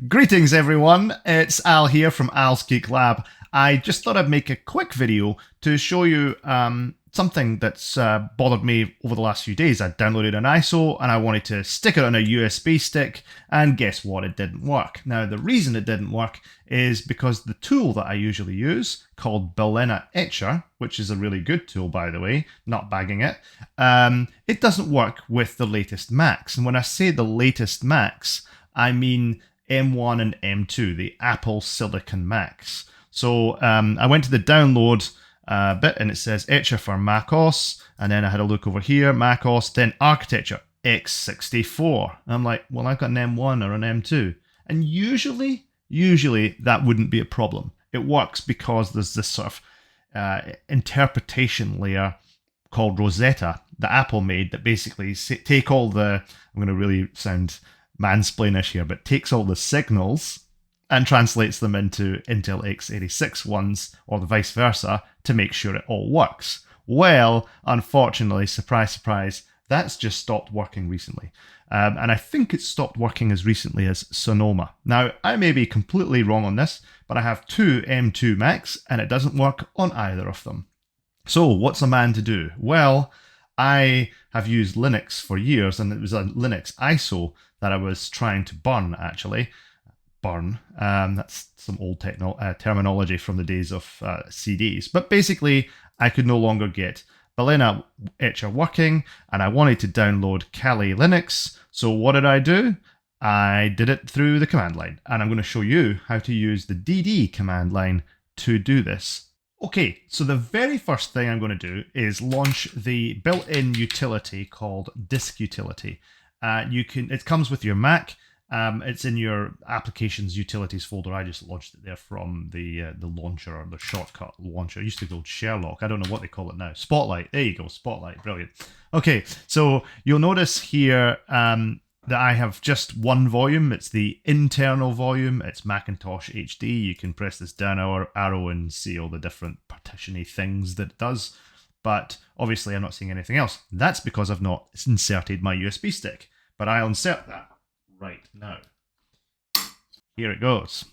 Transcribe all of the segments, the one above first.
Greetings everyone, it's Al here from Al's Geek Lab. I just thought I'd make a quick video to show you something that's bothered me over the last few days. I downloaded an ISO and I wanted to stick it on a USB stick, and guess what, it didn't work. Now the reason it didn't work is because the tool that I usually use, called Balena Etcher, which is a really good tool by the way, not bagging it, it doesn't work with the latest Macs. And when I say the latest Macs, I mean M1 and M2, the Apple Silicon Macs. So I went to the download bit and it says Etcher for macOS, and then I had a look over here, macOS, then architecture x64. I'm like, well, I've got an M1 or an M2, and usually that wouldn't be a problem. It works because there's this sort of interpretation layer called Rosetta that Apple made that basically take all the, I'm going to really sound mansplainish here, but takes all the signals and translates them into Intel x86 ones, or the vice versa, to make sure it all works. Well, unfortunately, surprise, surprise, that's just stopped working recently. And I think it stopped working as recently as Sonoma. Now, I may be completely wrong on this, but I have two M2 Macs, and it doesn't work on either of them. So, what's a man to do? Well, I have used Linux for years, and it was a Linux ISO that I was trying to burn, actually. That's some old terminology from the days of CDs. But basically, I could no longer get Balena Etcher working, and I wanted to download Kali Linux. So what did I do? I did it through the command line, and I'm going to show you how to use the DD command line to do this. Okay, so the very first thing I'm going to do is launch the built-in utility called Disk Utility. It comes with your Mac. It's in your Applications Utilities folder. I just launched it there from the launcher, or the shortcut launcher. It used to be called Sherlock. I don't know what they call it now. Spotlight. There you go. Spotlight. Brilliant. Okay, so you'll notice here that I have just one volume. It's the internal volume. It's Macintosh HD. You can press this down arrow and see all the different partition-y things that it does. But obviously I'm not seeing anything else. That's because I've not inserted my USB stick. But I'll insert that right now. Here it goes.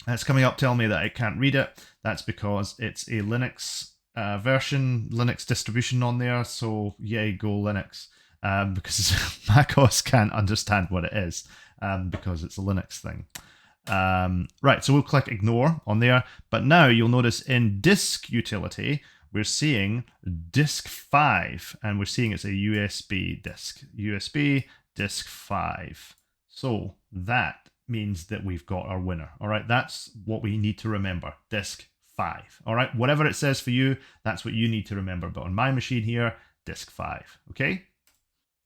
It's coming up telling me that it can't read it. That's because it's a Linux version, Linux distribution on there. So yay, go Linux. Because macOS can't understand what it is, because it's a Linux thing. Right, so we'll click ignore on there. But now you'll notice in disk utility, we're seeing disk 5, and we're seeing it's a USB disk. USB disk 5. So that means that we've got our winner. All right, that's what we need to remember. Disk 5. All right, whatever it says for you, that's what you need to remember. But on my machine here, disk 5. Okay.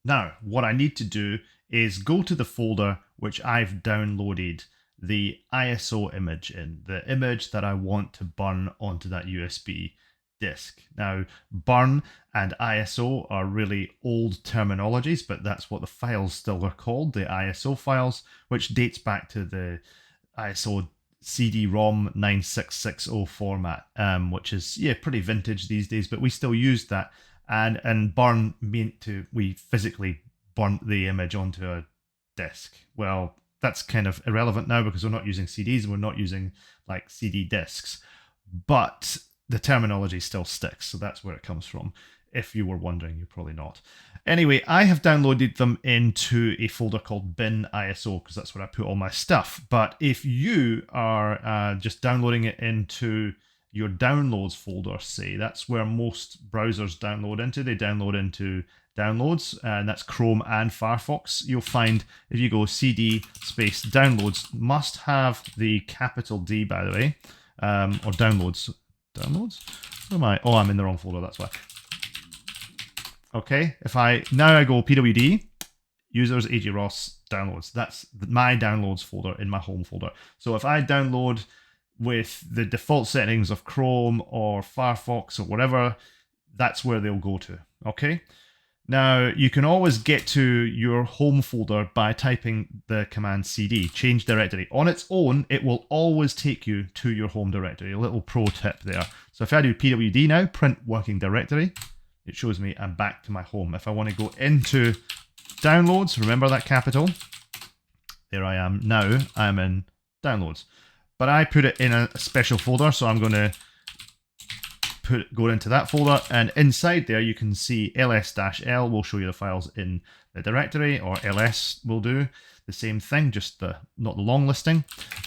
Now, what I need to do is go to the folder which I've downloaded the ISO image in, the image that I want to burn onto that USB disk. Now, burn and ISO are really old terminologies, but that's what the files still are called, the ISO files, which dates back to the ISO CD-ROM 9660 format, which is, yeah, pretty vintage these days, but we still use that. And burn meant we physically burnt the image onto a disk. Well, that's kind of irrelevant now because we're not using CDs and we're not using like CD disks. But the terminology still sticks, so that's where it comes from. If you were wondering, you're probably not. Anyway, I have downloaded them into a folder called bin ISO because that's where I put all my stuff. But if you are just downloading it into your downloads folder, say, that's where most browsers download into. They download into downloads, and that's Chrome and Firefox. You'll find if you go CD space downloads, must have the capital D, by the way, or downloads. Downloads? Where am I? Oh, I'm in the wrong folder, that's why. Okay, now I go pwd, users, AG-ROS, downloads. That's my downloads folder in my home folder. So if I download with the default settings of Chrome or Firefox or whatever, that's where they'll go to, okay? Now, you can always get to your home folder by typing the command cd, change directory. On its own, it will always take you to your home directory, a little pro tip there. So if I do pwd now, print working directory, it shows me I'm back to my home. If I want to go into downloads, remember that capital, there I am now. I'm in downloads. But I put it in a special folder, so I'm going to go into that folder, and inside there you can see ls-l will show you the files in the directory, or ls will do the same thing, just not the long listing.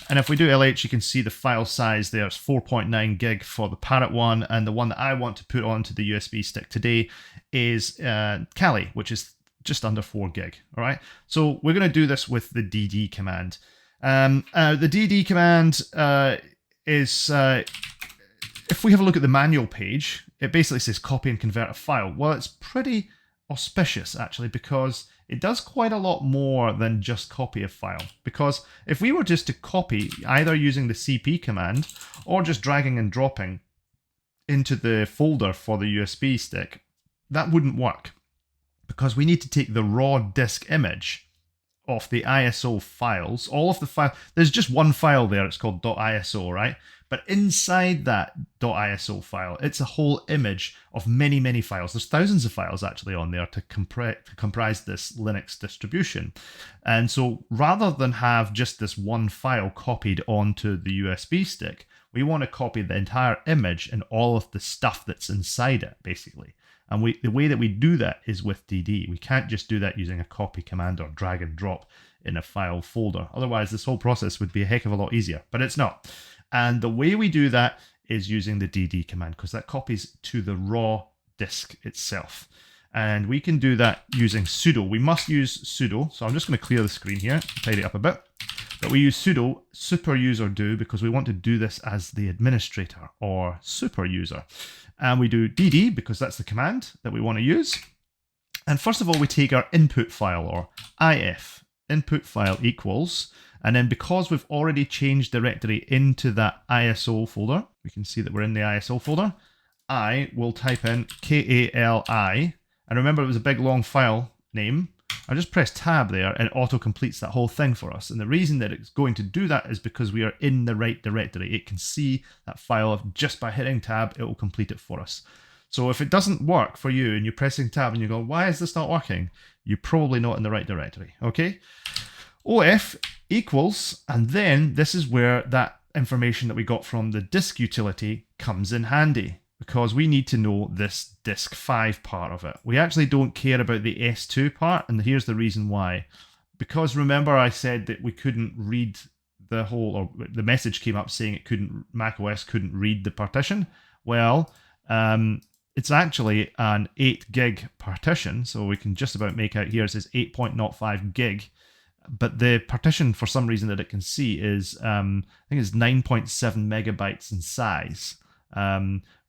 And if we do lh, you can see the file size there. It's 4.9 gig for the parrot one, and the one that I want to put onto the USB stick today is Kali, which is just under 4 gig. All right, so we're going to do this with the dd command. The dd command is if we have a look at the manual page, it basically says copy and convert a file. Well, it's pretty auspicious actually, because it does quite a lot more than just copy a file. Because if we were just to copy, either using the cp command or just dragging and dropping into the folder for the USB stick, that wouldn't work, because we need to take the raw disk image of the ISO files, all of the file. There's just one file there, it's called .iso, right? But inside that .iso file, it's a whole image of many, many files. There's thousands of files actually on there to comprise this Linux distribution. And so rather than have just this one file copied onto the USB stick, we want to copy the entire image and all of the stuff that's inside it, basically. And the way that we do that is with dd. We can't just do that using a copy command or drag and drop in a file folder. Otherwise, this whole process would be a heck of a lot easier, but it's not. And the way we do that is using the dd command, because that copies to the raw disk itself. And we can do that using sudo. We must use sudo. So I'm just going to clear the screen here, tidy it up a bit. But we use sudo super user do because we want to do this as the administrator or super user. And we do dd because that's the command that we want to use. And first of all, we take our input file, or if, input file equals, and then because we've already changed directory into that ISO folder, we can see that we're in the ISO folder, I will type in KALI, and remember it was a big long file name. I just press tab there and it auto completes that whole thing for us. And the reason that it's going to do that is because we are in the right directory. It can see that file just by hitting tab, it will complete it for us. So if it doesn't work for you and you're pressing tab and you go, why is this not working? You're probably not in the right directory, okay? OF equals, and then this is where that information that we got from the disk utility comes in handy, because we need to know this disk 5 part of it. We actually don't care about the S2 part, and here's the reason why. Because remember I said that we couldn't read the whole, or the message came up saying macOS couldn't read the partition. Well, it's actually an 8 gig partition, so we can just about make out here it says 8.05 gig. But the partition, for some reason that it can see, is I think it's 9.7 megabytes in size,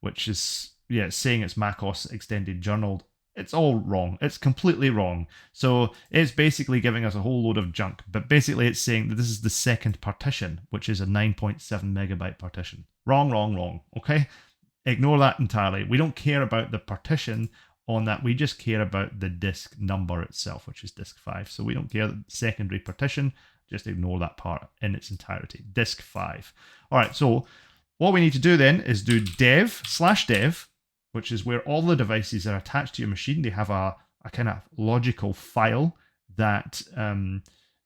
which is, yeah, it's saying it's macOS extended journaled. It's all wrong. It's completely wrong. So it's basically giving us a whole load of junk. But basically it's saying that this is the second partition, which is a 9.7 megabyte partition. Wrong, wrong, wrong. Okay? Ignore that entirely. We don't care about the partition on that. We just care about the disk number itself, which is disk 5. So we don't care the secondary partition. Just ignore that part in its entirety. Disk 5. All right, so what we need to do then is do dev/dev, which is where all the devices are attached to your machine. They have a kind of logical file that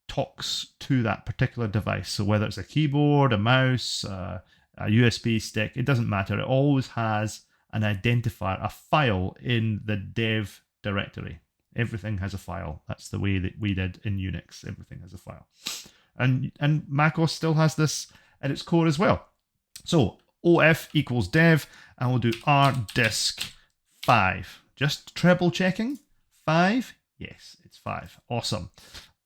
talks to that particular device. So whether it's a keyboard, a mouse, a USB stick, it doesn't matter. It always has an identifier, a file in the dev directory. Everything has a file. That's the way that we did in Unix. Everything has a file. And macOS still has this at its core as well. So OF equals dev, and we'll do rdisk 5. Just treble checking. 5? Yes, it's 5. Awesome.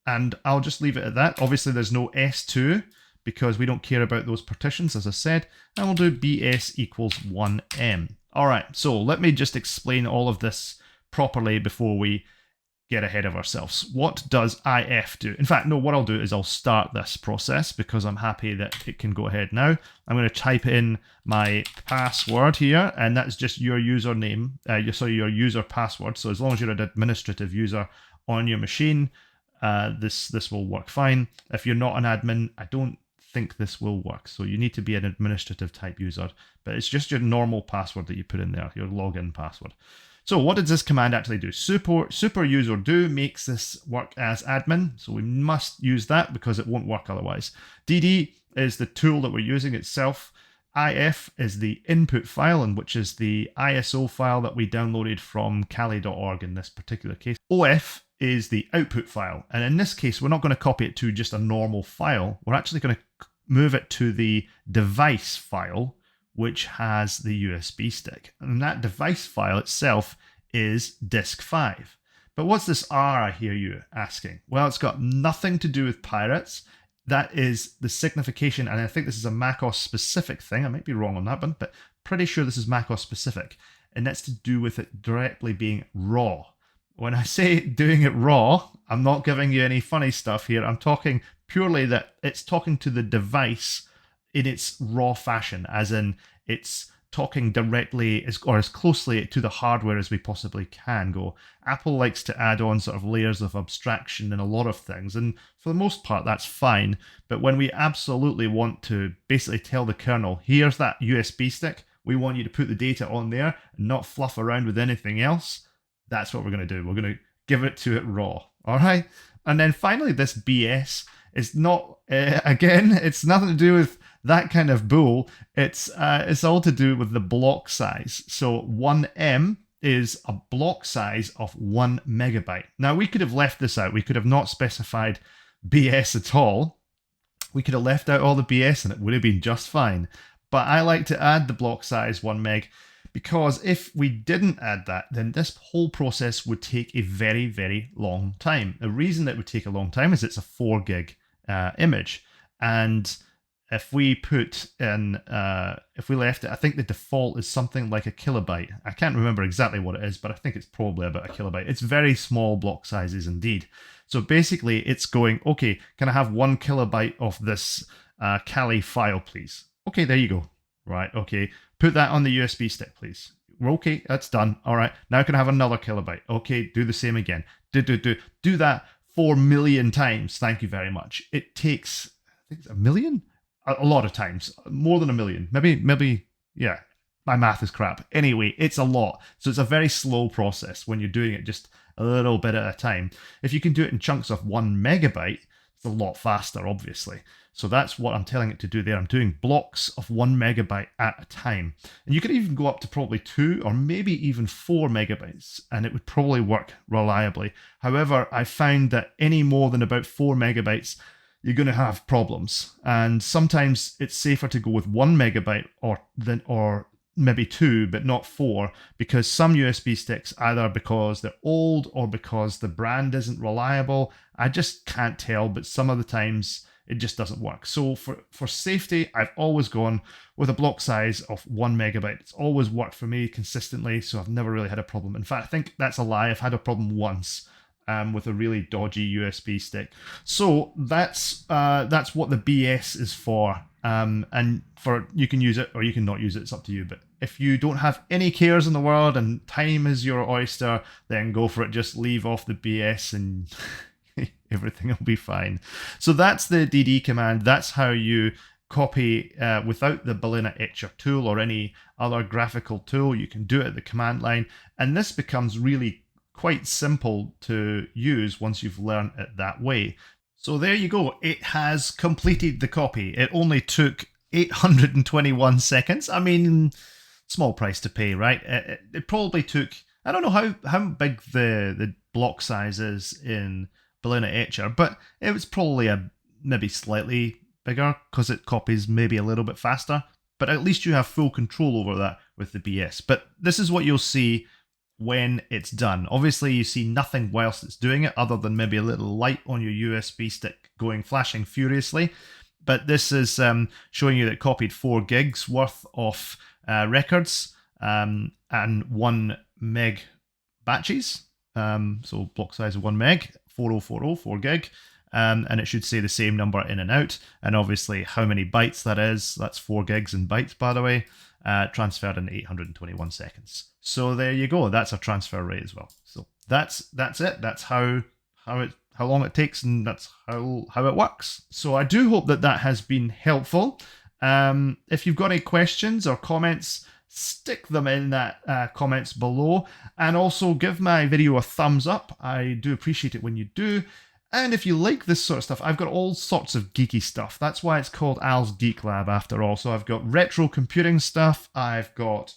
And I'll just leave it at that. Obviously, there's no S2 because we don't care about those partitions, as I said. And we'll do BS equals 1M. All right, so let me just explain all of this properly before we get ahead of ourselves. What does IF do? In fact, no, what I'll do is I'll start this process because I'm happy that it can go ahead now. I'm going to type in my password here, and that's just your username, your user password. So as long as you're an administrative user on your machine, this will work fine. If you're not an admin, I don't think this will work. So you need to be an administrative type user, but it's just your normal password that you put in there, your login password. So what does this command actually do? Super user do makes this work as admin, so we must use that because it won't work otherwise. DD is the tool that we're using itself. IF is the input file, and which is the ISO file that we downloaded from Kali.org in this particular case. OF is the output file, and in this case we're not going to copy it to just a normal file. We're actually going to move it to the device file, which has the USB stick. And that device file itself is disk 5. But what's this R, I hear you asking? Well, it's got nothing to do with pirates. That is the signification, and I think this is a macOS specific thing. I might be wrong on that one, but pretty sure this is macOS specific. And that's to do with it directly being raw. When I say doing it raw, I'm not giving you any funny stuff here. I'm talking purely that it's talking to the device in its raw fashion, as in it's talking directly or as closely to the hardware as we possibly can go. Apple likes to add on sort of layers of abstraction in a lot of things, and for the most part that's fine, but when we absolutely want to basically tell the kernel, here's that USB stick, we want you to put the data on there and not fluff around with anything else, that's what we're going to do. We're going to give it to it raw. All right. And then finally, this BS is not, again, it's nothing to do with that kind of bull. It's all to do with the block size. So 1M is a block size of 1 megabyte. Now, we could have left this out. We could have not specified BS at all. We could have left out all the BS and it would have been just fine. But I like to add the block size 1 meg, because if we didn't add that, then this whole process would take a very, very long time. The reason it would take a long time is it's a 4 gig image. And if we put in, if we left it, I think the default is something like a kilobyte. I can't remember exactly what it is, but I think it's probably about a kilobyte. It's very small block sizes indeed. So basically it's going, okay, can I have 1 kilobyte of this Kali file, please? Okay, there you go. Right, okay. Put that on the USB stick, please. Okay, that's done. All right, now can I have another kilobyte? Okay, do the same again. Do that 4 million times. Thank you very much. It takes, I think it's 1 million? A lot of times. More than 1 million. Maybe, yeah. My math is crap. Anyway, it's a lot. So it's a very slow process when you're doing it just a little bit at a time. If you can do it in chunks of 1 megabyte, it's a lot faster, obviously. So that's what I'm telling it to do there. I'm doing blocks of 1 megabyte at a time. And you could even go up to probably 2 or maybe even 4 megabytes, and it would probably work reliably. However, I found that any more than about 4 megabytes, you're going to have problems. And sometimes it's safer to go with 1 megabyte or maybe 2, but not 4, because some USB sticks, either because they're old or because the brand isn't reliable, I just can't tell, but some of the times it just doesn't work. So for safety, I've always gone with a block size of 1 megabyte. It's always worked for me consistently, so I've never really had a problem. In fact, I think that's a lie. I've had a problem once with a really dodgy USB stick. So that's what the BS is for. And you can use it or you can not use it. It's up to you. But if you don't have any cares in the world and time is your oyster, then go for it. Just leave off the BS and everything will be fine. So that's the DD command. That's how you copy without the Balena Etcher tool or any other graphical tool. You can do it at the command line. And this becomes really quite simple to use once you've learned it that way. So there you go. It has completed the copy. It only took 821 seconds. I mean, small price to pay, right? It probably took, I don't know how big the block size is in Balena Etcher, but it was probably maybe slightly bigger because it copies maybe a little bit faster, but at least you have full control over that with the BS. But this is what you'll see when it's done. Obviously you see nothing whilst it's doing it other than maybe a little light on your USB stick flashing furiously, but this is showing you that it copied 4 gigs worth of records and 1 meg batches, so block size of 1 meg, 4040, 4 gig, and it should say the same number in and out, and obviously how many bytes that is. That's 4 gigs in bytes, by the way, transferred in 821 seconds. So there you go. That's a transfer rate as well. So that's it. That's how long it takes, and that's how it works. So I do hope that has been helpful. If you've got any questions or comments, stick them in that comments below, and also give my video a thumbs up. I do appreciate it when you do. And if you like this sort of stuff, I've got all sorts of geeky stuff. That's why it's called Al's Geek Lab after all. So I've got retro computing stuff, I've got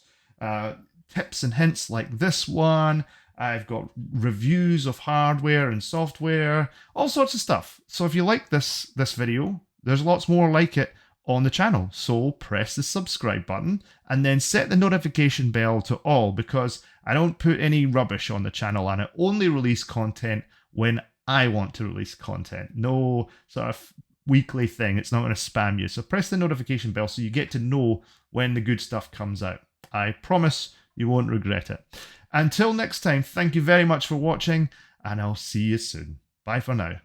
tips and hints like this one, I've got reviews of hardware and software, all sorts of stuff. So if you like this video, there's lots more like it on the channel. So press the subscribe button and then set the notification bell to all, because I don't put any rubbish on the channel and I only release content when I want to release content. No sort of weekly thing. It's not going to spam you. So press the notification bell so you get to know when the good stuff comes out. I promise you won't regret it. Until next time, thank you very much for watching, and I'll see you soon. Bye for now.